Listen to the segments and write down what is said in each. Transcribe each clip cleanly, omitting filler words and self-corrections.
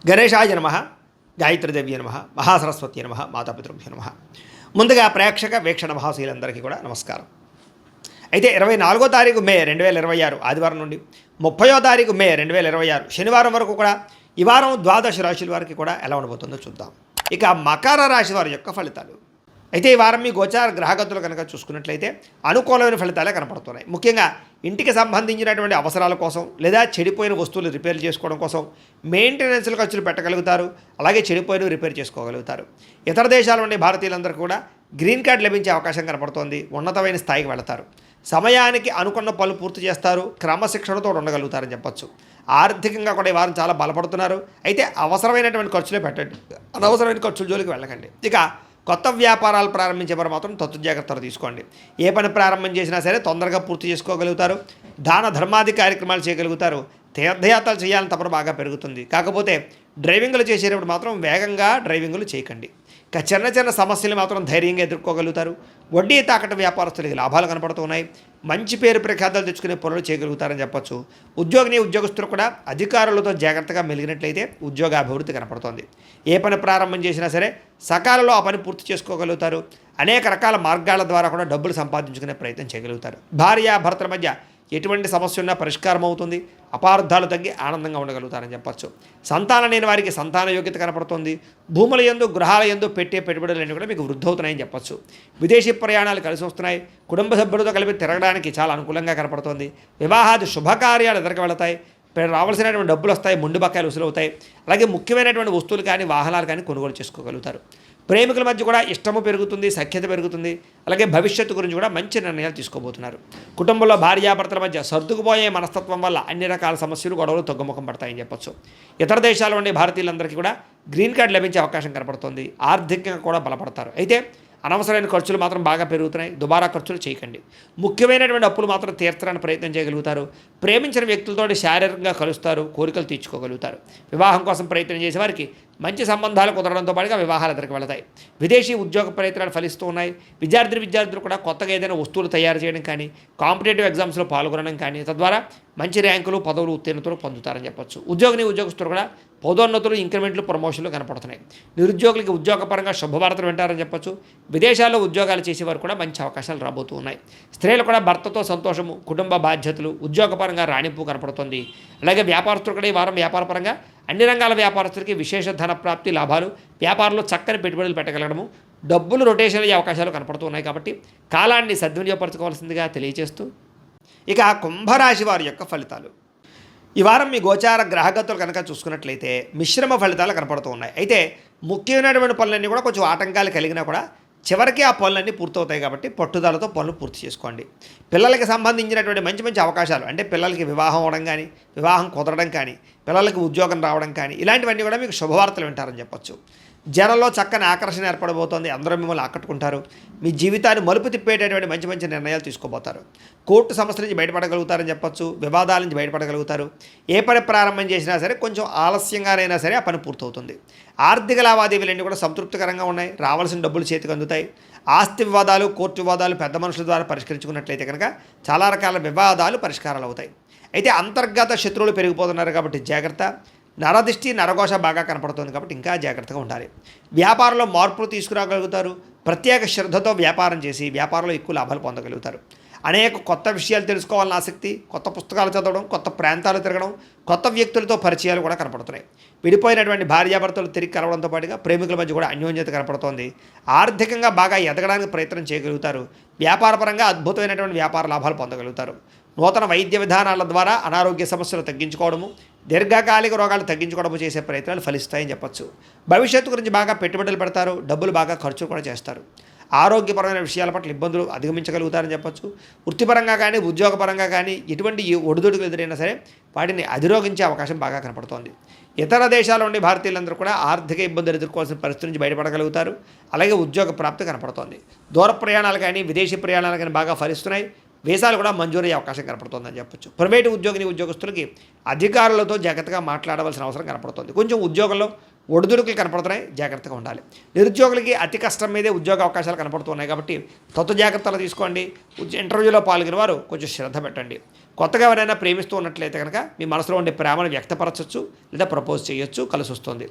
గణేశాయ నమః, గాయత్రీదేవి నమః, మహాసరస్వతి నమః, మాతాపితృభ్యో నమః. ముందుగా ప్రేక్షక వీక్షణ మహాశీలందరికీ కూడా నమస్కారం. అయితే 24వ తారీఖు మే 2026 ఆదివారం నుండి 30వ తారీఖు మే 2026 శనివారం వరకు కూడా ఈ వారం ద్వాదశ రాశుల వారికి కూడా ఎలా ఉండబోతుందో చూద్దాం. ఇక మకర రాశి వారి యొక్క ఫలితాలు. అయితే ఈ వారం మీ గోచార గ్రహగతులు కనుక చూసుకున్నట్లయితే అనుకూలమైన ఫలితాలే కనపడుతున్నాయి. ముఖ్యంగా ఇంటికి సంబంధించినటువంటి అవసరాల కోసం లేదా చెడిపోయిన వస్తువులు రిపేర్ చేసుకోవడం కోసం మెయింటెనెన్స్ల ఖర్చులు పెట్టగలుగుతారు. అలాగే చెడిపోయినవి రిపేర్ చేసుకోగలుగుతారు. ఇతర దేశాల నుండి భారతీయులందరూ కూడా గ్రీన్ కార్డ్ లభించే అవకాశం కనపడుతోంది. ఉన్నతమైన స్థాయికి వెళతారు. సమయానికి అనుకున్న పనులు పూర్తి చేస్తారు. క్రమశిక్షణతో ఉండగలుగుతారని చెప్పొచ్చు. ఆర్థికంగా కూడా ఈ వారం చాలా బలపడుతున్నారు. అయితే అవసరమైనటువంటి ఖర్చులే పెట్టండి, అనవసరమైన ఖర్చుల జోలికి వెళ్ళకండి. ఇక కొత్త వ్యాపారాలు ప్రారంభించే వారు మాత్రం తత్తు జాగ్రత్తలు తీసుకోండి. ఏ పని ప్రారంభం చేసినా సరే తొందరగా పూర్తి చేసుకోగలుగుతారు. దాన ధర్మాది కార్యక్రమాలు చేయగలుగుతారు. తీర్థయాత్రలు చేయాలని తపన బాగా పెరుగుతుంది. కాకపోతే డ్రైవింగ్లు చేసేటప్పుడు మాత్రం వేగంగా డ్రైవింగ్లు చేయకండి. ఇక చిన్న చిన్న సమస్యలు మాత్రం ధైర్యంగా ఎదుర్కోగలుగుతారు. వడ్డీ తాకట వ్యాపారస్తులకి లాభాలు కనపడుతున్నాయి. మంచి పేరు ప్రఖ్యాతలు తెచ్చుకునే పనులు చేయగలుగుతారని చెప్పొచ్చు. ఉద్యోగస్తులు కూడా అధికారులతో జాగ్రత్తగా మెలిగినట్లయితే ఉద్యోగ అభివృద్ధి కనపడుతోంది. ఏ పని ప్రారంభం చేసినా సరే సకాలంలో ఆ పని పూర్తి చేసుకోగలుగుతారు. అనేక రకాల మార్గాల ద్వారా కూడా డబ్బులు సంపాదించుకునే ప్రయత్నం చేయగలుగుతారు. భార్యాభర్తల మధ్య ఎటువంటి సమస్య ఉన్నా పరిష్కారం అవుతుంది. అపార్థాలు తగ్గి ఆనందంగా ఉండగలుగుతారని చెప్పచ్చు. సంతానం లేని వారికి సంతాన యోగ్యత కనపడుతుంది. భూముల యందు గృహాల యందు పెట్టే పెట్టుబడులన్నీ కూడా మీకు వృద్ధి అవుతున్నాయని చెప్పచ్చు. విదేశీ ప్రయాణాలు కలిసి వస్తున్నాయి. కుటుంబ సభ్యులతో కలిపి తిరగడానికి చాలా అనుకూలంగా కనపడుతుంది. వివాహాది శుభకార్యాలు ఎదురుకు వెళతాయి. రావాల్సినటువంటి డబ్బులు వస్తాయి. ముందు బకాయిలు వసూలవుతాయి. అలాగే ముఖ్యమైనటువంటి వస్తువులు కానీ వాహనాలు కానీ కొనుగోలు చేసుకోగలుగుతారు. ప్రేమికుల మధ్య కూడా ఇష్టము పెరుగుతుంది, సఖ్యత పెరుగుతుంది. అలాగే భవిష్యత్తు గురించి కూడా మంచి నిర్ణయాలు తీసుకోబోతున్నారు. కుటుంబంలో భార్యాభర్తల మధ్య సర్దుకుపోయే మనస్తత్వం వల్ల అన్ని రకాల సమస్యలు గొడవలు తగ్గుముఖం పడతాయని చెప్పొచ్చు. ఇతర దేశాల నుండి భారతీయులందరికీ కూడా గ్రీన్ కార్డ్ లభించే అవకాశం కనపడుతుంది. ఆర్థికంగా కూడా బలపడతారు. అయితే అనవసరమైన ఖర్చులు మాత్రం బాగా పెరుగుతున్నాయి. దుబారా ఖర్చులు చేయకండి. ముఖ్యమైనటువంటి అప్పులు మాత్రం తీర్చడానికి ప్రయత్నం చేయగలుగుతారు. ప్రేమించిన వ్యక్తులతో శారీరకంగా కలుస్తారు. కోరికలు తీర్చుకోగలుగుతారు. వివాహం కోసం ప్రయత్నం చేసే వారికి మంచి సంబంధాలు కుదరడంతో పాటుగా వివాహాలు ఎదురుకు వెళతాయి. విదేశీ ఉద్యోగ ప్రయత్నాలు ఫలిస్తూ ఉన్నాయి. విద్యార్థులు కూడా కొత్తగా ఏదైనా వస్తువులు తయారు చేయడం కానీ కాంపిటేటివ్ ఎగ్జామ్స్లో పాల్గొనడం కానీ తద్వారా మంచి ర్యాంకులు పదవులు ఉత్తీర్ణతలు పొందుతారని చెప్పొచ్చు. ఉద్యోగస్తులు కూడా పదోన్నతులు ఇంక్రిమెంట్లు ప్రమోషన్లు కనపడుతున్నాయి. నిరుద్యోగులకి ఉద్యోగపరంగా శుభవార్తలు వింటారని చెప్పొచ్చు. విదేశాల్లో ఉద్యోగాలు చేసేవారు కూడా మంచి అవకాశాలు రాబోతూ ఉన్నాయి. స్త్రీలు కూడా భర్తతో సంతోషము, కుటుంబ బాధ్యతలు, ఉద్యోగపరంగా రాణింపు కనపడుతుంది. అలాగే వ్యాపారస్తులు కూడా ఈ వారం వ్యాపారపరంగా అన్ని రంగాల వ్యాపారస్తులకి విశేష ధన ప్రాప్తి, లాభాలు, వ్యాపారంలో చక్కని పెట్టుబడులు పెట్టగలగడము, డబ్బులు రొటేషన్ అయ్యే అవకాశాలు కనపడుతున్నాయి. కాబట్టి కాలాన్ని సద్వినియోగపరచుకోవాల్సిందిగా తెలియజేస్తూ ఇక కుంభరాశి వారి యొక్క ఫలితాలు. ఈ వారం మీ గోచార గ్రహగతులు కనుక చూసుకున్నట్లయితే మిశ్రమ ఫలితాలు కనపడుతూ ఉన్నాయి. అయితే ముఖ్యమైనటువంటి పనులన్నీ కూడా కొంచెం ఆటంకాలు కలిగినా కూడా చివరికి ఆ పనులన్నీ పూర్తవుతాయి. కాబట్టి పట్టుదలతో పనులు పూర్తి చేసుకోండి. పిల్లలకి సంబంధించినటువంటి మంచి మంచి అవకాశాలు, అంటే పిల్లలకి వివాహం అవడం కానీ, వివాహం కుదరడం కానీ, పిల్లలకి ఉద్యోగం రావడం కానీ ఇలాంటివన్నీ కూడా మీకు శుభవార్తలు వింటారని చెప్పొచ్చు. జనంలో చక్కని ఆకర్షణ ఏర్పడబోతోంది. అందరూ మిమ్మల్ని ఆకట్టుకుంటారు. మీ జీవితాన్ని మలుపు తిప్పేటటువంటి మంచి మంచి నిర్ణయాలు తీసుకోబోతారు. కోర్టు సమస్యల నుంచి బయటపడగలుగుతారని చెప్పొచ్చు. వివాదాల నుంచి బయటపడగలుగుతారు. ఏ పని ప్రారంభం చేసినా సరే కొంచెం ఆలస్యంగానైనా సరే ఆ పని పూర్తవుతుంది. ఆర్థిక లావాదేవీలన్నీ కూడా సంతృప్తికరంగా ఉన్నాయి. రావాల్సిన డబ్బులు చేతికి అందుతాయి. ఆస్తి వివాదాలు, కోర్టు వివాదాలు పెద్ద మనుషుల ద్వారా పరిష్కరించుకున్నట్లయితే కనుక చాలా రకాల వివాదాలు పరిష్కారాలు అవుతాయి. అయితే అంతర్గత శత్రువులు పెరిగిపోతున్నారు కాబట్టి జాగ్రత్త. నరదిష్టి, నరఘోష బాగా కనపడుతుంది కాబట్టి ఇంకా జాగ్రత్తగా ఉండాలి. వ్యాపారంలో మార్పులు తీసుకురాగలుగుతారు. ప్రత్యేక శ్రద్ధతో వ్యాపారం చేసి వ్యాపారంలో ఎక్కువ లాభాలు పొందగలుగుతారు. అనేక కొత్త విషయాలు తెలుసుకోవాలని ఆసక్తి, కొత్త పుస్తకాలు చదవడం, కొత్త ప్రాంతాలు తిరగడం, కొత్త వ్యక్తులతో పరిచయాలు కూడా కనపడుతున్నాయి. విడిపోయినటువంటి భార్యాభర్తలు తిరిగి కలవడంతో పాటుగా ప్రేమికుల మధ్య కూడా అన్యోన్యత కనపడుతోంది. ఆర్థికంగా బాగా ఎదగడానికి ప్రయత్నం చేయగలుగుతారు. వ్యాపారపరంగా అద్భుతమైనటువంటి వ్యాపార లాభాలు పొందగలుగుతారు. నూతన వైద్య విధానాల ద్వారా అనారోగ్య సమస్యలు తగ్గించుకోవడము, దీర్ఘకాలిక రోగాలు తగ్గించుకోవడము చేసే ప్రయత్నాలు ఫలిస్తాయని చెప్పచ్చు. భవిష్యత్తు గురించి బాగా పెట్టుబడులు పెడతారు. డబ్బులు బాగా ఖర్చు కూడా చేస్తారు. ఆరోగ్యపరమైన విషయాల పట్ల ఇబ్బందులు అధిగమించగలుగుతారని చెప్పచ్చు. వృత్తిపరంగా కానీ ఉద్యోగపరంగా కానీ ఎటువంటి ఒడిదుడుకులు ఎదురైనా సరే వాటిని అధిరోగించే అవకాశం బాగా కనపడుతోంది. ఇతర దేశాల నుండి భారతీయులందరూ కూడా ఆర్థిక ఇబ్బందులు ఎదుర్కోవాల్సిన పరిస్థితి నుంచి బయటపడగలుగుతారు. అలాగే ఉద్యోగ ప్రాప్తి కనపడుతోంది. దూర ప్రయాణాలు కానీ విదేశీ ప్రయాణాలు కానీ బాగా ఫలిస్తున్నాయి. వీసాలు కూడా మంజూరయ్యే అవకాశం కనపడుతుందని చెప్పొచ్చు. ప్రైవేటు ఉద్యోగస్తులకి అధికారులతో జాగ్రత్తగా మాట్లాడవలసిన అవసరం కనపడుతుంది. కొంచెం ఉద్యోగంలో ఒడిదుడుకులు కనపడుతున్నాయి. జాగ్రత్తగా ఉండాలి. నిరుద్యోగులకి అతి కష్టం మీదే ఉద్యోగ అవకాశాలు కనపడుతున్నాయి కాబట్టి జాగ్రత్తలు తీసుకోండి. ఇంటర్వ్యూలో పాల్గొనే వారు కొంచెం శ్రద్ధ పెట్టండి. కొత్తగా ఎవరైనా ప్రేమిస్తూ ఉన్నట్లయితే కనుక మీ మనసులో ఉండే ప్రేమను వ్యక్తపరచవచ్చు లేదా ప్రపోజ్ చేయొచ్చు, కలిసి వస్తుంది.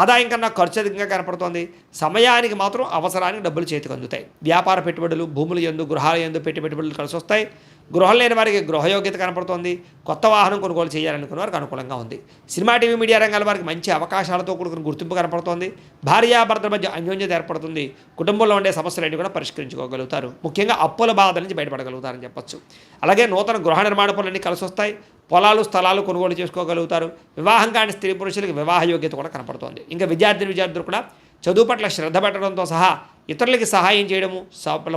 ఆదాయం కన్నా ఖర్చు అధికంగా కనపడుతోంది. సమయానికి మాత్రం అవసరానికి డబ్బులు చేతికి అందుతాయి. వ్యాపార పెట్టుబడులు, భూముల యందు, గృహాల యందు పెట్టుబడులు కలిసి వస్తాయి. గృహం లేని వారికి గృహయోగ్యత కనపడుతోంది. కొత్త వాహనం కొనుగోలు చేయాలనుకున్న వారికి అనుకూలంగా ఉంది. సినిమా, టీవీ, మీడియా రంగాల వారికి మంచి అవకాశాలతో కూడుకున్న గుర్తింపు కనపడుతోంది. భార్యాభర్తల మధ్య అన్యోన్యత ఏర్పడుతుంది. కుటుంబంలో ఉండే సమస్యలన్నీ కూడా పరిష్కరించుకోగలుగుతారు. ముఖ్యంగా అప్పుల బాధల నుంచి బయటపడగలుగుతారని చెప్పొచ్చు. అలాగే నూతన గృహ నిర్మాణ పనులన్నీ కలిసి వస్తాయి. పొలాలు, స్థలాలు కొనుగోలు చేసుకోగలుగుతారు. వివాహం కాని స్త్రీ పురుషులకు వివాహ యోగ్యత కూడా కనపడుతోంది. ఇంకా విద్యార్థులు కూడా చదువు పట్ల శ్రద్ధ పెట్టడంతో సహా ఇతరులకి సహాయం చేయడము,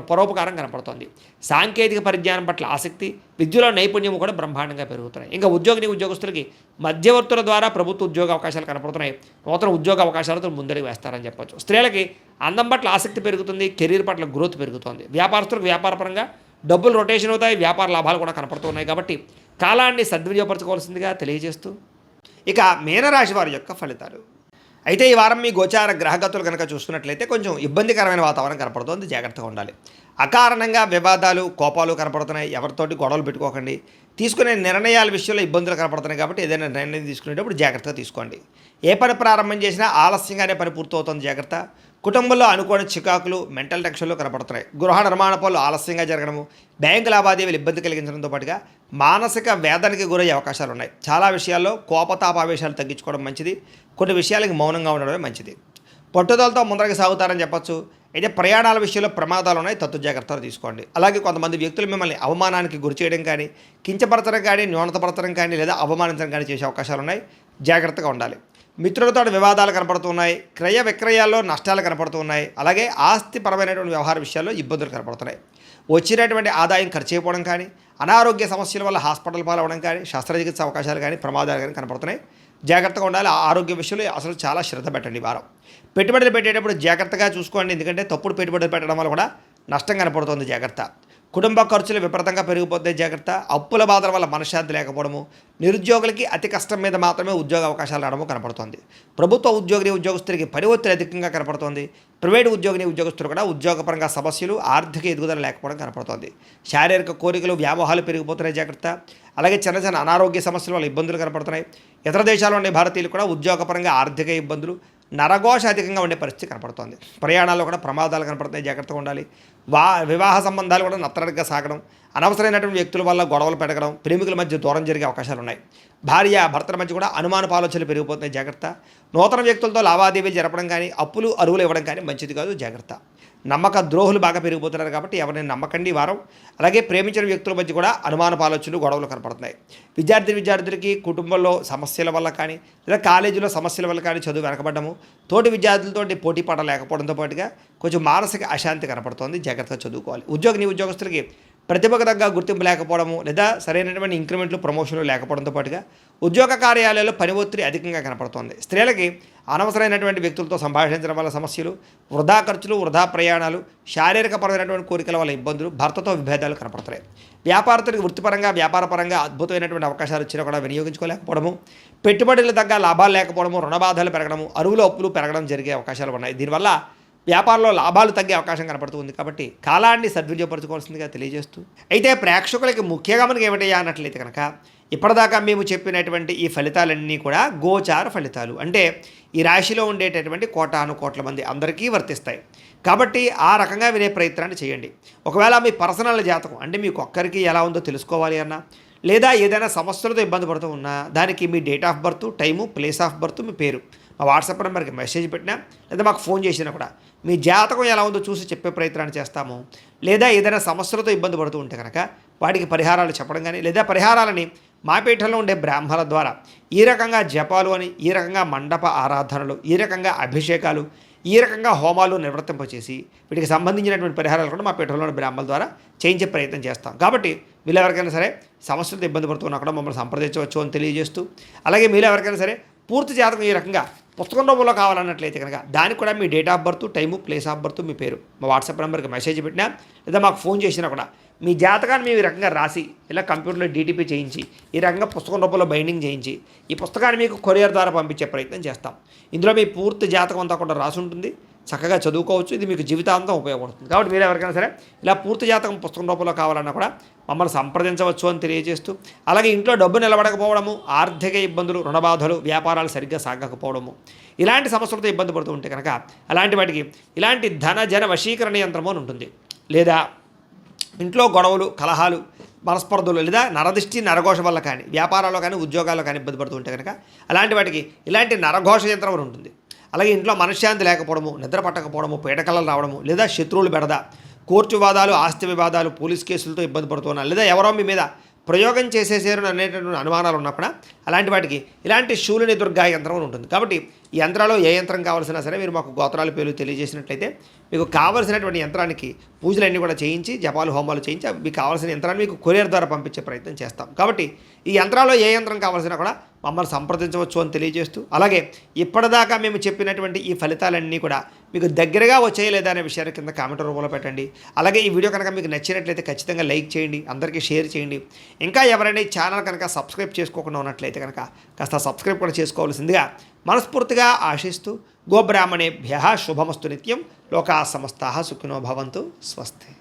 పరోపకారం కనపడుతుంది. సాంకేతిక పరిజ్ఞానం పట్ల ఆసక్తి, విద్యలో నైపుణ్యము కూడా బ్రహ్మాండంగా పెరుగుతున్నాయి. ఇంకా ఉద్యోగస్తులకి మధ్యవర్తుల ద్వారా ప్రభుత్వ ఉద్యోగ అవకాశాలు కనపడుతున్నాయి. నూతన ఉద్యోగ అవకాశాలతో ముందరికి వేస్తారని చెప్పొచ్చు. స్త్రీలకి అందం పట్ల ఆసక్తి పెరుగుతుంది. కెరీర్ పట్ల గ్రోత్ పెరుగుతుంది. వ్యాపారస్తులకు వ్యాపారపరంగా డబ్బులు రొటేషన్ అవుతాయి. వ్యాపార లాభాలు కూడా కనపడుతున్నాయి. కాబట్టి కాలాన్ని సద్వినియోగపరచుకోవాల్సిందిగా తెలియజేస్తూ ఇక మీనరాశి వారి యొక్క ఫలితాలు. అయితే ఈ వారం మీ గోచార గ్రహగతులు కనుక చూసుకున్నట్లయితే కొంచెం ఇబ్బందికరమైన వాతావరణం కనపడుతుంది. జాగ్రత్తగా ఉండాలి. అకారణంగా వివాదాలు, కోపాలు కనపడుతున్నాయి. ఎవరితోటి గొడవలు పెట్టుకోకండి. తీసుకునే నిర్ణయాల విషయంలో ఇబ్బందులు కనపడుతున్నాయి. కాబట్టి ఏదైనా నిర్ణయం తీసుకునేటప్పుడు జాగ్రత్తగా తీసుకోండి. ఏ పని ప్రారంభం చేసినా ఆలస్యంగానే పని పూర్తవుతుంది. జాగ్రత్త. కుటుంబంలో అనుకోని చికాకులు, మెంటల్ టెన్షన్లు కనపడుతున్నాయి. గృహ నిర్మాణ పనులు ఆలస్యంగా జరగడము, బ్యాంకు లావాదేవీలు ఇబ్బంది కలిగించడంతో పాటుగా మానసిక వేదనకి గురయ్యే అవకాశాలు ఉన్నాయి. చాలా విషయాల్లో కోపతాపావేశాలు తగ్గించుకోవడం మంచిది. కొన్ని విషయాలకి మౌనంగా ఉండడమే మంచిది. పట్టుదలతో ముందరికి సాగుతారని చెప్పొచ్చు. అయితే ప్రయాణాల విషయంలో ప్రమాదాలు ఉన్నాయి. తత్తు జాగ్రత్తలు తీసుకోండి. అలాగే కొంతమంది వ్యక్తులు మిమ్మల్ని అవమానానికి గురి చేయడం కానీ, కించపరచడం కానీ, న్యూనతపరచడం కానీ లేదా అవమానించడం కానీ చేసే అవకాశాలు ఉన్నాయి. జాగ్రత్తగా ఉండాలి. మిత్రులతో వివాదాలు కనపడుతున్నాయి. క్రయ విక్రయాల్లో నష్టాలు కనపడుతున్నాయి. అలాగే ఆస్తిపరమైనటువంటి వ్యవహార విషయాల్లో ఇబ్బందులు కనపడుతున్నాయి. వచ్చినటువంటి ఆదాయం ఖర్చు అయిపోవడం కానీ, అనారోగ్య సమస్యల వల్ల హాస్పిటల్ పాలవడం కానీ, శస్త్రచికిత్స అవకాశాలు కానీ, ప్రమాదాలు కానీ కనపడుతున్నాయి. జాగ్రత్తగా ఉండాలి. ఆరోగ్య విషయంలో అసలు చాలా శ్రద్ధ పెట్టండి. వారం పెట్టుబడులు పెట్టేటప్పుడు జాగ్రత్తగా చూసుకోండి. ఎందుకంటే తప్పుడు పెట్టుబడులు పెట్టడం వల్ల కూడా నష్టం కనపడుతుంది. జాగ్రత్త. కుటుంబ ఖర్చులు విపరీతంగా పెరిగిపోతాయి. జాగ్రత్త. అప్పుల బాధల వల్ల మనశ్శాంతి లేకపోవడము, నిరుద్యోగులకి అతి కష్టం మీద మాత్రమే ఉద్యోగ అవకాశాలు రావడము కనపడుతుంది. ప్రభుత్వ ఉద్యోగులకి పని ఒత్తిడి అధికంగా కనపడుతుంది. ప్రైవేటు ఉద్యోగస్తులు కూడా ఉద్యోగపరంగా సమస్యలు, ఆర్థిక ఎదుగుదల లేకపోవడం కనపడుతుంది. శారీరక కోరికలు, వ్యామోహాలు పెరిగిపోతున్నాయి. జాగ్రత్త. అలాగే చిన్న అనారోగ్య సమస్యల వల్ల ఇబ్బందులు కనపడుతున్నాయి. ఇతర దేశాల్లో ఉండే భారతీయులు కూడా ఉద్యోగపరంగా ఆర్థిక ఇబ్బందులు, నరఘోష అధికంగా ఉండే పరిస్థితి కనపడుతుంది. ప్రయాణాల్లో కూడా ప్రమాదాలు కనపడుతున్నాయి. జాగ్రత్తగా ఉండాలి. వివాహ సంబంధాలు కూడా నత్తరడిగా సాగడం, అనవసరమైనటువంటి వ్యక్తుల వల్ల గొడవలు పెరగడం, ప్రేమికుల మధ్య దూరం జరిగే అవకాశాలు ఉన్నాయి. భార్య భర్తల మధ్య కూడా అనుమానపు ఆలోచనలు పెరిగిపోతున్నాయి. జాగ్రత్త. నూతన వ్యక్తులతో లావాదేవీలు జరపడం కానీ, అప్పులు అరువులు ఇవ్వడం కానీ మంచిది కాదు. జాగ్రత్త. నమ్మక ద్రోహులు బాగా పెరిగిపోతున్నారు. కాబట్టి ఎవరిని నమ్మకండి వారం. అలాగే ప్రేమించిన వ్యక్తుల మధ్య కూడా అనుమానపు ఆలోచనలు, గొడవలు కనపడుతున్నాయి. విద్యార్థులకి కుటుంబంలో సమస్యల వల్ల కానీ లేదా కాలేజీలో సమస్యల వల్ల కానీ చదువు వెనకబడ్డము, తోటి విద్యార్థులతో పోటీ పడలేకపోవడంతో పాటుగా కొంచెం మానసిక అశాంతి కనపడుతోంది. జాగ్రత్తగా చదువుకోవాలి. ఉద్యోగస్తులకి ప్రతిభకు తగ్గ గుర్తింపు లేకపోవడము లేదా సరైనటువంటి ఇంక్రిమెంట్లు, ప్రమోషన్లు లేకపోవడంతో పాటుగా ఉద్యోగ కార్యాలయాల్లో పని ఒత్తిడి అధికంగా కనపడుతోంది. స్త్రీలకి అనవసరమైనటువంటి వ్యక్తులతో సంభాషించడం వల్ల సమస్యలు, వృధా ఖర్చులు, వృధా ప్రయాణాలు, శారీరకపరమైనటువంటి కోరికల వల్ల ఇబ్బందులు, భర్తతో విభేదాలు కనపడుతున్నాయి. వ్యాపారస్తులకు వృత్తిపరంగా, వ్యాపారపరంగా అద్భుతమైనటువంటి అవకాశాలు వచ్చినా కూడా వినియోగించుకోలేకపోవడము, పెట్టుబడులు తగ్గ లాభాలు లేకపోవడము, రుణబాధలు పెరగడము, అరువులు అప్పులు పెరగడం జరిగే అవకాశాలు ఉన్నాయి. దీనివల్ల వ్యాపారంలో లాభాలు తగ్గే అవకాశం కనపడుతుంది. కాబట్టి కాలాన్ని సద్వినియోగపరచుకోవాల్సిందిగా తెలియజేస్తూ అయితే ప్రేక్షకులకి ముఖ్యంగా మనకి ఏమిటయ్యా అన్నట్లయితే కనుక ఇప్పటిదాకా మేము చెప్పినటువంటి ఈ ఫలితాలన్నీ కూడా గోచార ఫలితాలు. అంటే ఈ రాశిలో ఉండేటటువంటి కోటాను మంది అందరికీ వర్తిస్తాయి. కాబట్టి ఆ రకంగా వినే ప్రయత్నాన్ని చేయండి. ఒకవేళ మీ పర్సనల్ జాతకం అంటే మీకు ఒక్కరికి ఎలా ఉందో తెలుసుకోవాలి అన్నా, లేదా ఏదైనా సమస్యలతో ఇబ్బంది పడుతూ ఉన్నా దానికి మీ date of birth, time, place of birth, మీ పేరు మా వాట్సాప్ నెంబర్కి మెసేజ్ పెట్టినా లేదా మాకు ఫోన్ చేసినా కూడా మీ జాతకం ఎలా ఉందో చూసి చెప్పే ప్రయత్నాన్ని చేస్తాము. లేదా ఏదైనా సమస్యలతో ఇబ్బంది పడుతూ ఉంటే కనుక వాటికి పరిహారాలు చెప్పడం కానీ లేదా పరిహారాలని మా పీఠంలో ఉండే బ్రాహ్మణుల ద్వారా ఈ రకంగా జపాలు అని, ఈ రకంగా మండప ఆరాధనలు, ఈ రకంగా అభిషేకాలు, ఈ రకంగా హోమాలు నిర్వర్తింపచేసి వీటికి సంబంధించినటువంటి పరిహారాలు కూడా మా పీఠంలోని బ్రాహ్మణుల ద్వారా చేయించే ప్రయత్నం చేస్తాం. కాబట్టి మీరు ఎవరికైనా సరే సమస్యలతో ఇబ్బంది పడుతున్నా కూడా మమ్మల్ని సంప్రదించవచ్చు అని తెలియజేస్తూ, అలాగే మీరు ఎవరికైనా సరే పూర్తి జాతకం ఈ రకంగా పుస్తకం రూపంలో కావాలన్నట్లయితే కనుక దానికి కూడా మీ date of birth, time, place of birth, మీ పేరు మా వాట్సాప్ నెంబర్కి మెసేజ్ పెట్టినా లేదా మాకు ఫోన్ చేసినా కూడా మీ జాతకాన్ని మేము ఈ రకంగా రాసి ఇలా కంప్యూటర్లో డీటీపీ చేయించి ఈ రకంగా పుస్తకం రూపంలో బైండింగ్ చేయించి ఈ పుస్తకాన్ని మీకు కొరియర్ ద్వారా పంపించే ప్రయత్నం చేస్తాం. ఇందులో మీ పూర్తి జాతకం అంతా కూడా రాసి ఉంటుంది. చక్కగా చదువుకోవచ్చు. ఇది మీకు జీవితాంతం ఉపయోగపడుతుంది. కాబట్టి మీరు ఎవరికైనా సరే ఇలా పూర్తి జాతకం పుస్తకం రూపంలో కావాలన్నా కూడా మమ్మల్ని సంప్రదించవచ్చు అని తెలియజేస్తూ, అలాగే ఇంట్లో డబ్బు నిలబడకపోవడము, ఆర్థిక ఇబ్బందులు, రుణబాధలు, వ్యాపారాలు సరిగ్గా సాగకపోవడము, ఇలాంటి సమస్యలతో ఇబ్బంది పడుతూ ఉంటే కనుక అలాంటి వాటికి ఇలాంటి ధన జన వశీకరణ యంత్రము అని ఉంటుంది. లేదా ఇంట్లో గొడవలు, కలహాలు, మనస్పర్ధలు, లేదా నరదిష్టి నరఘోష వల్ల కానీ, వ్యాపారాల్లో కానీ, ఉద్యోగాల్లో కానీ ఇబ్బంది పడుతూ ఉంటే కనుక అలాంటి వాటికి ఇలాంటి నరఘోష యంత్రం అని ఉంటుంది. అలాగే ఇంట్లో మనశ్శాంతి లేకపోవడము, నిద్ర పట్టకపోవడము, పీడకలలు రావడము, లేదా శత్రువులు బెడద, కోర్టు వివాదాలు, ఆస్తి వివాదాలు, పోలీస్ కేసులతో ఇబ్బంది పడుతున్నారు, లేదా ఎవరో మీ మీద ప్రయోగం చేసేసారు అనేటటువంటి అనుమానాలు ఉన్నప్పుడు అలాంటి వాటికి ఇలాంటి శూలిని దుర్గా యంత్రం అని ఉంటుంది. కాబట్టి ఈ యంత్రాల్లో ఏ యంత్రం కావాల్సినా సరే మీరు మాకు గోత్రాల పేర్లు తెలియజేసినట్లయితే మీకు కావాల్సినటువంటి యంత్రానికి పూజలన్నీ కూడా చేయించి, జపాలు, హోమాలు చేయించి మీకు కావాల్సిన యంత్రాన్ని మీకు కొరియర్ ద్వారా పంపించే ప్రయత్నం చేస్తాం. కాబట్టి ఈ యంత్రాల్లో ఏ యంత్రం కావాల్సినా కూడా మమ్మల్ని సంప్రదించవచ్చు అని తెలియజేస్తూ, అలాగే ఇప్పటిదాకా మేము చెప్పినటువంటి ఈ ఫలితాలన్నీ కూడా మీకు దగ్గరగా వచ్చాయి లేదా అనే విషయాన్ని కింద కామెంట్ రూపంలో పెట్టండి. అలాగే ఈ వీడియో కనుక మీకు నచ్చినట్లయితే ఖచ్చితంగా లైక్ చేయండి, అందరికీ షేర్ చేయండి. ఇంకా ఎవరైనా ఈ ఛానల్ కనుక సబ్స్క్రైబ్ చేసుకోకుండా ఉన్నట్లయితే కనుక కాస్త సబ్స్క్రైబ్ కూడా చేసుకోవాల్సిందిగా మనస్ఫూర్తిగా ఆశిస్తూ, గోబ్రాహ్మణేభ్యః శుభమస్తు నిత్యం, లోకా సమస్తాః సుఖినో భవంతు, స్వస్తి.